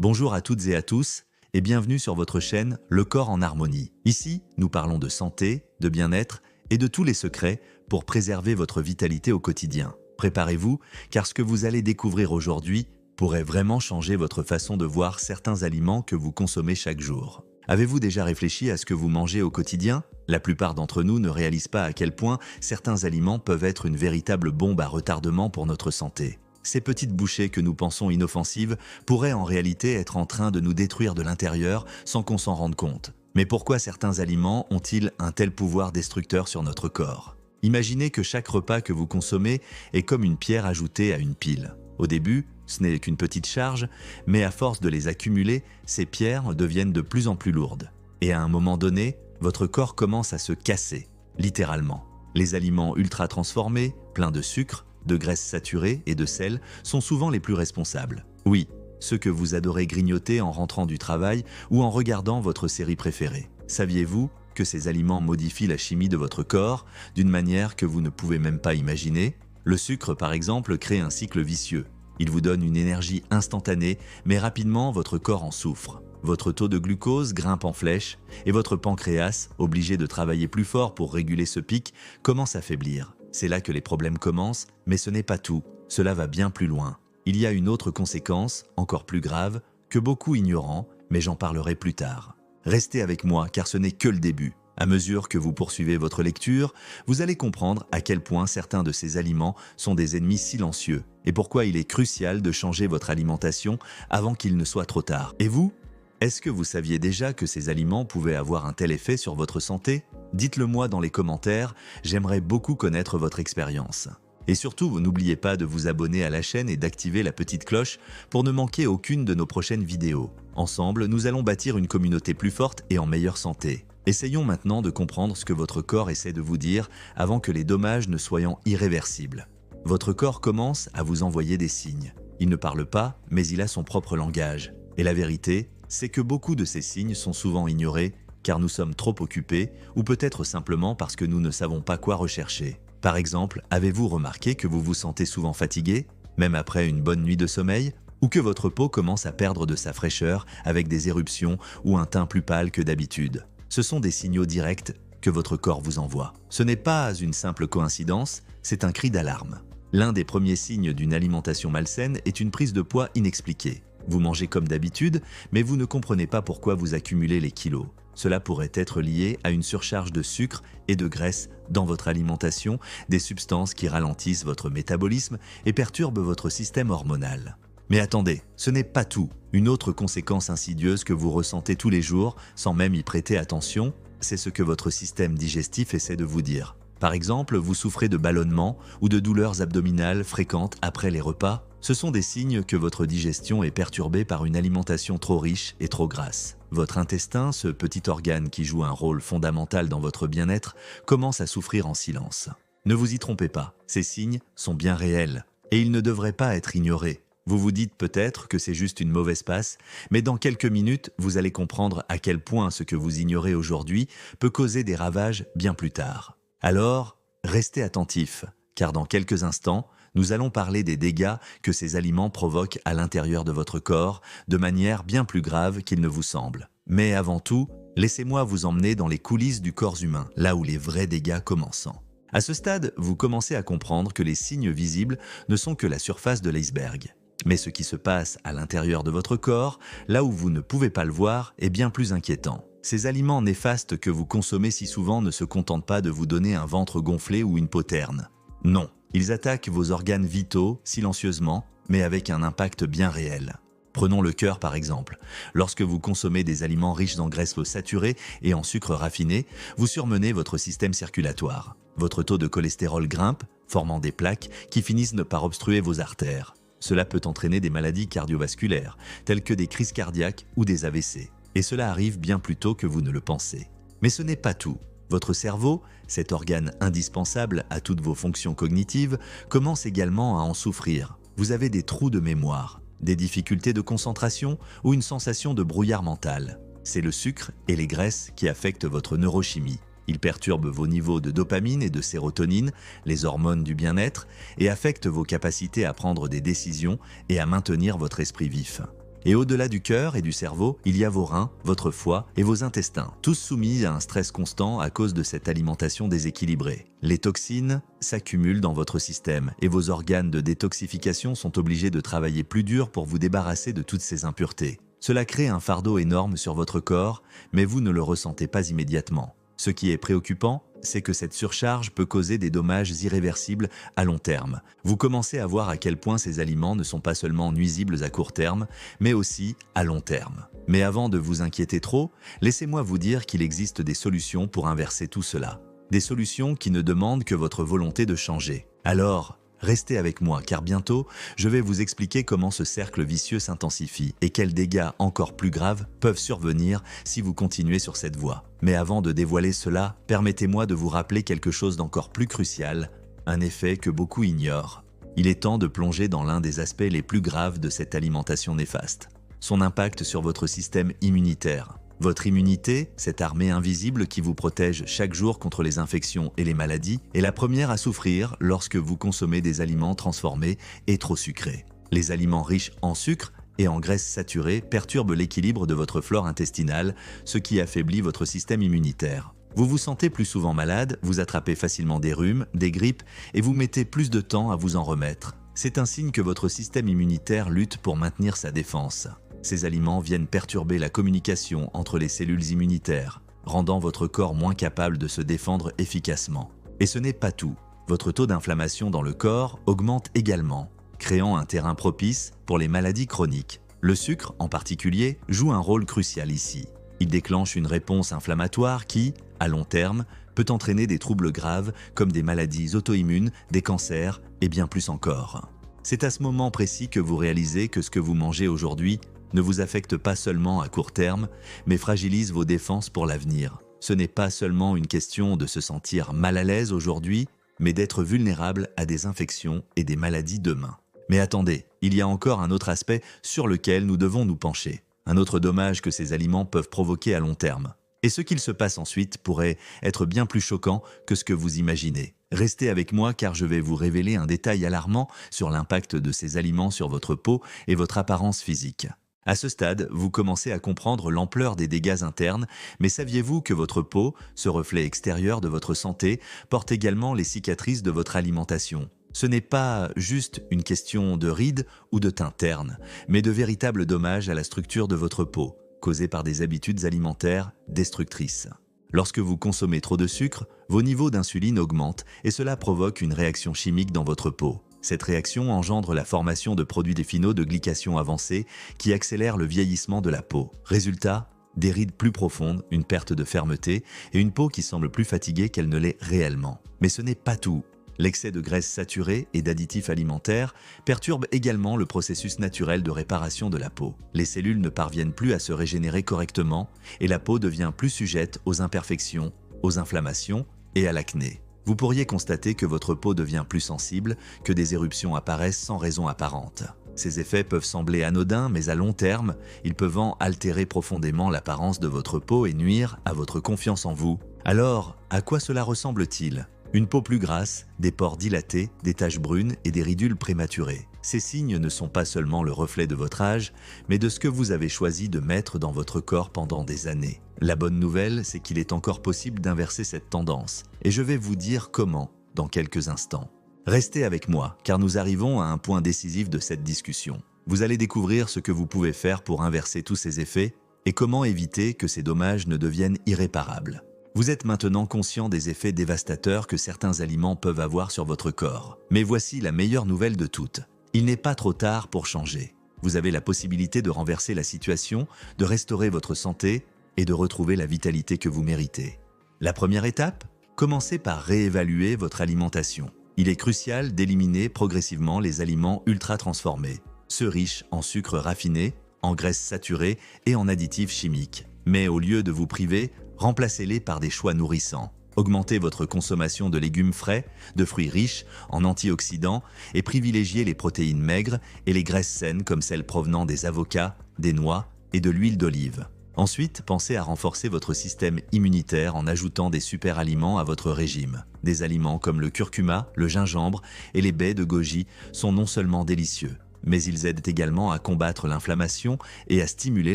Bonjour à toutes et à tous et bienvenue sur votre chaîne Le Corps en Harmonie. Ici, nous parlons de santé, de bien-être et de tous les secrets pour préserver votre vitalité au quotidien. Préparez-vous, car ce que vous allez découvrir aujourd'hui pourrait vraiment changer votre façon de voir certains aliments que vous consommez chaque jour. Avez-vous déjà réfléchi à ce que vous mangez au quotidien? La plupart d'entre nous ne réalisent pas à quel point certains aliments peuvent être une véritable bombe à retardement pour notre santé. Ces petites bouchées que nous pensons inoffensives pourraient en réalité être en train de nous détruire de l'intérieur sans qu'on s'en rende compte. Mais pourquoi certains aliments ont-ils un tel pouvoir destructeur sur notre corps? Imaginez que chaque repas que vous consommez est comme une pierre ajoutée à une pile. Au début, ce n'est qu'une petite charge, mais à force de les accumuler, ces pierres deviennent de plus en plus lourdes. Et à un moment donné, votre corps commence à se casser, littéralement. Les aliments ultra transformés, pleins de sucre, de graisses saturées et de sel sont souvent les plus responsables. Oui, ceux que vous adorez grignoter en rentrant du travail ou en regardant votre série préférée. Saviez-vous que ces aliments modifient la chimie de votre corps d'une manière que vous ne pouvez même pas imaginer? Le sucre, par exemple, crée un cycle vicieux. Il vous donne une énergie instantanée, mais rapidement votre corps en souffre. Votre taux de glucose grimpe en flèche et votre pancréas, obligé de travailler plus fort pour réguler ce pic, commence à faiblir. C'est là que les problèmes commencent, mais ce n'est pas tout. Cela va bien plus loin. Il y a une autre conséquence, encore plus grave, que beaucoup ignorent, mais j'en parlerai plus tard. Restez avec moi, car ce n'est que le début. À mesure que vous poursuivez votre lecture, vous allez comprendre à quel point certains de ces aliments sont des ennemis silencieux et pourquoi il est crucial de changer votre alimentation avant qu'il ne soit trop tard. Et vous? Est-ce que vous saviez déjà que ces aliments pouvaient avoir un tel effet sur votre santé? Dites-le moi dans les commentaires, j'aimerais beaucoup connaître votre expérience. Et surtout, n'oubliez pas de vous abonner à la chaîne et d'activer la petite cloche pour ne manquer aucune de nos prochaines vidéos. Ensemble, nous allons bâtir une communauté plus forte et en meilleure santé. Essayons maintenant de comprendre ce que votre corps essaie de vous dire avant que les dommages ne soient irréversibles. Votre corps commence à vous envoyer des signes. Il ne parle pas, mais il a son propre langage. Et la vérité, c'est que beaucoup de ces signes sont souvent ignorés car nous sommes trop occupés ou peut-être simplement parce que nous ne savons pas quoi rechercher. Par exemple, avez-vous remarqué que vous vous sentez souvent fatigué, même après une bonne nuit de sommeil, ou que votre peau commence à perdre de sa fraîcheur avec des éruptions ou un teint plus pâle que d'habitude? Ce sont des signaux directs que votre corps vous envoie. Ce n'est pas une simple coïncidence, c'est un cri d'alarme. L'un des premiers signes d'une alimentation malsaine est une prise de poids inexpliquée. Vous mangez comme d'habitude, mais vous ne comprenez pas pourquoi vous accumulez les kilos. Cela pourrait être lié à une surcharge de sucre et de graisse dans votre alimentation, des substances qui ralentissent votre métabolisme et perturbent votre système hormonal. Mais attendez, ce n'est pas tout. Une autre conséquence insidieuse que vous ressentez tous les jours, sans même y prêter attention, c'est ce que votre système digestif essaie de vous dire. Par exemple, vous souffrez de ballonnements ou de douleurs abdominales fréquentes après les repas. Ce sont des signes que votre digestion est perturbée par une alimentation trop riche et trop grasse. Votre intestin, ce petit organe qui joue un rôle fondamental dans votre bien-être, commence à souffrir en silence. Ne vous y trompez pas, ces signes sont bien réels et ils ne devraient pas être ignorés. Vous vous dites peut-être que c'est juste une mauvaise passe, mais dans quelques minutes, vous allez comprendre à quel point ce que vous ignorez aujourd'hui peut causer des ravages bien plus tard. Alors, restez attentifs, car dans quelques instants, nous allons parler des dégâts que ces aliments provoquent à l'intérieur de votre corps de manière bien plus grave qu'il ne vous semble. Mais avant tout, laissez-moi vous emmener dans les coulisses du corps humain, là où les vrais dégâts commencent. À ce stade, vous commencez à comprendre que les signes visibles ne sont que la surface de l'iceberg. Mais ce qui se passe à l'intérieur de votre corps, là où vous ne pouvez pas le voir, est bien plus inquiétant. Ces aliments néfastes que vous consommez si souvent ne se contentent pas de vous donner un ventre gonflé ou une peau terne. Non, ils attaquent vos organes vitaux silencieusement, mais avec un impact bien réel. Prenons le cœur par exemple. Lorsque vous consommez des aliments riches en graisses saturées et en sucre raffiné, vous surmenez votre système circulatoire. Votre taux de cholestérol grimpe, formant des plaques qui finissent par obstruer vos artères. Cela peut entraîner des maladies cardiovasculaires, telles que des crises cardiaques ou des AVC. Et cela arrive bien plus tôt que vous ne le pensez. Mais ce n'est pas tout. Votre cerveau, cet organe indispensable à toutes vos fonctions cognitives, commence également à en souffrir. Vous avez des trous de mémoire, des difficultés de concentration ou une sensation de brouillard mental. C'est le sucre et les graisses qui affectent votre neurochimie. Ils perturbent vos niveaux de dopamine et de sérotonine, les hormones du bien-être, et affectent vos capacités à prendre des décisions et à maintenir votre esprit vif. Et au-delà du cœur et du cerveau, il y a vos reins, votre foie et vos intestins, tous soumis à un stress constant à cause de cette alimentation déséquilibrée. Les toxines s'accumulent dans votre système et vos organes de détoxification sont obligés de travailler plus dur pour vous débarrasser de toutes ces impuretés. Cela crée un fardeau énorme sur votre corps, mais vous ne le ressentez pas immédiatement. Ce qui est préoccupant, c'est que cette surcharge peut causer des dommages irréversibles à long terme. Vous commencez à voir à quel point ces aliments ne sont pas seulement nuisibles à court terme, mais aussi à long terme. Mais avant de vous inquiéter trop, laissez-moi vous dire qu'il existe des solutions pour inverser tout cela. Des solutions qui ne demandent que votre volonté de changer. Alors, restez avec moi car bientôt, je vais vous expliquer comment ce cercle vicieux s'intensifie et quels dégâts encore plus graves peuvent survenir si vous continuez sur cette voie. Mais avant de dévoiler cela, permettez-moi de vous rappeler quelque chose d'encore plus crucial, un effet que beaucoup ignorent. Il est temps de plonger dans l'un des aspects les plus graves de cette alimentation néfaste, son impact sur votre système immunitaire. Votre immunité, cette armée invisible qui vous protège chaque jour contre les infections et les maladies, est la première à souffrir lorsque vous consommez des aliments transformés et trop sucrés. Les aliments riches en sucre et en graisses saturées perturbent l'équilibre de votre flore intestinale, ce qui affaiblit votre système immunitaire. Vous vous sentez plus souvent malade, vous attrapez facilement des rhumes, des grippes et vous mettez plus de temps à vous en remettre. C'est un signe que votre système immunitaire lutte pour maintenir sa défense. Ces aliments viennent perturber la communication entre les cellules immunitaires, rendant votre corps moins capable de se défendre efficacement. Et ce n'est pas tout. Votre taux d'inflammation dans le corps augmente également, créant un terrain propice pour les maladies chroniques. Le sucre, en particulier, joue un rôle crucial ici. Il déclenche une réponse inflammatoire qui, à long terme, peut entraîner des troubles graves comme des maladies auto-immunes, des cancers et bien plus encore. C'est à ce moment précis que vous réalisez que ce que vous mangez aujourd'hui ne vous affecte pas seulement à court terme, mais fragilise vos défenses pour l'avenir. Ce n'est pas seulement une question de se sentir mal à l'aise aujourd'hui, mais d'être vulnérable à des infections et des maladies demain. Mais attendez, il y a encore un autre aspect sur lequel nous devons nous pencher. Un autre dommage que ces aliments peuvent provoquer à long terme. Et ce qu'il se passe ensuite pourrait être bien plus choquant que ce que vous imaginez. Restez avec moi car je vais vous révéler un détail alarmant sur l'impact de ces aliments sur votre peau et votre apparence physique. À ce stade, vous commencez à comprendre l'ampleur des dégâts internes, mais saviez-vous que votre peau, ce reflet extérieur de votre santé, porte également les cicatrices de votre alimentation ? Ce n'est pas juste une question de rides ou de teint terne, mais de véritables dommages à la structure de votre peau, causés par des habitudes alimentaires destructrices. Lorsque vous consommez trop de sucre, vos niveaux d'insuline augmentent et cela provoque une réaction chimique dans votre peau. Cette réaction engendre la formation de produits finaux de glycation avancée qui accélèrent le vieillissement de la peau. Résultat, des rides plus profondes, une perte de fermeté et une peau qui semble plus fatiguée qu'elle ne l'est réellement. Mais ce n'est pas tout. L'excès de graisses saturées et d'additifs alimentaires perturbe également le processus naturel de réparation de la peau. Les cellules ne parviennent plus à se régénérer correctement et la peau devient plus sujette aux imperfections, aux inflammations et à l'acné. Vous pourriez constater que votre peau devient plus sensible, que des éruptions apparaissent sans raison apparente. Ces effets peuvent sembler anodins, mais à long terme, ils peuvent altérer profondément l'apparence de votre peau et nuire à votre confiance en vous. Alors, à quoi cela ressemble-t-il ? Une peau plus grasse, des pores dilatés, des taches brunes et des ridules prématurées. Ces signes ne sont pas seulement le reflet de votre âge, mais de ce que vous avez choisi de mettre dans votre corps pendant des années. La bonne nouvelle, c'est qu'il est encore possible d'inverser cette tendance, et je vais vous dire comment dans quelques instants. Restez avec moi, car nous arrivons à un point décisif de cette discussion. Vous allez découvrir ce que vous pouvez faire pour inverser tous ces effets, et comment éviter que ces dommages ne deviennent irréparables. Vous êtes maintenant conscient des effets dévastateurs que certains aliments peuvent avoir sur votre corps. Mais voici la meilleure nouvelle de toutes. Il n'est pas trop tard pour changer. Vous avez la possibilité de renverser la situation, de restaurer votre santé et de retrouver la vitalité que vous méritez. La première étape ? Commencez par réévaluer votre alimentation. Il est crucial d'éliminer progressivement les aliments ultra transformés, ceux riches en sucre raffiné, en graisses saturées et en additifs chimiques. Mais au lieu de vous priver, remplacez-les par des choix nourrissants. Augmentez votre consommation de légumes frais, de fruits riches en antioxydants et privilégiez les protéines maigres et les graisses saines comme celles provenant des avocats, des noix et de l'huile d'olive. Ensuite, pensez à renforcer votre système immunitaire en ajoutant des super-aliments à votre régime. Des aliments comme le curcuma, le gingembre et les baies de goji sont non seulement délicieux, mais ils aident également à combattre l'inflammation et à stimuler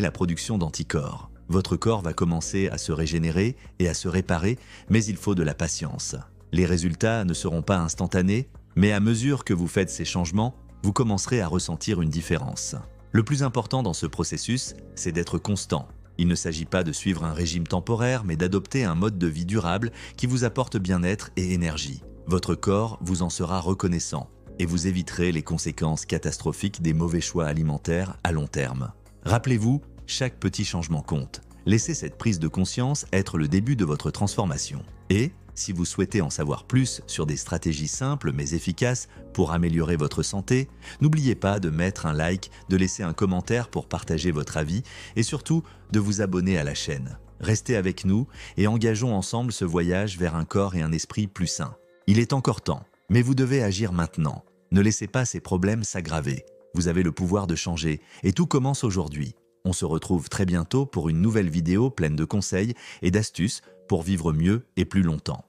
la production d'anticorps. Votre corps va commencer à se régénérer et à se réparer, mais il faut de la patience. Les résultats ne seront pas instantanés, mais à mesure que vous faites ces changements, vous commencerez à ressentir une différence. Le plus important dans ce processus, c'est d'être constant. Il ne s'agit pas de suivre un régime temporaire, mais d'adopter un mode de vie durable qui vous apporte bien-être et énergie. Votre corps vous en sera reconnaissant et vous éviterez les conséquences catastrophiques des mauvais choix alimentaires à long terme. Rappelez-vous, chaque petit changement compte. Laissez cette prise de conscience être le début de votre transformation. Et, si vous souhaitez en savoir plus sur des stratégies simples mais efficaces pour améliorer votre santé, n'oubliez pas de mettre un like, de laisser un commentaire pour partager votre avis et surtout de vous abonner à la chaîne. Restez avec nous et engageons ensemble ce voyage vers un corps et un esprit plus sains. Il est encore temps, mais vous devez agir maintenant. Ne laissez pas ces problèmes s'aggraver. Vous avez le pouvoir de changer et tout commence aujourd'hui. On se retrouve très bientôt pour une nouvelle vidéo pleine de conseils et d'astuces pour vivre mieux et plus longtemps.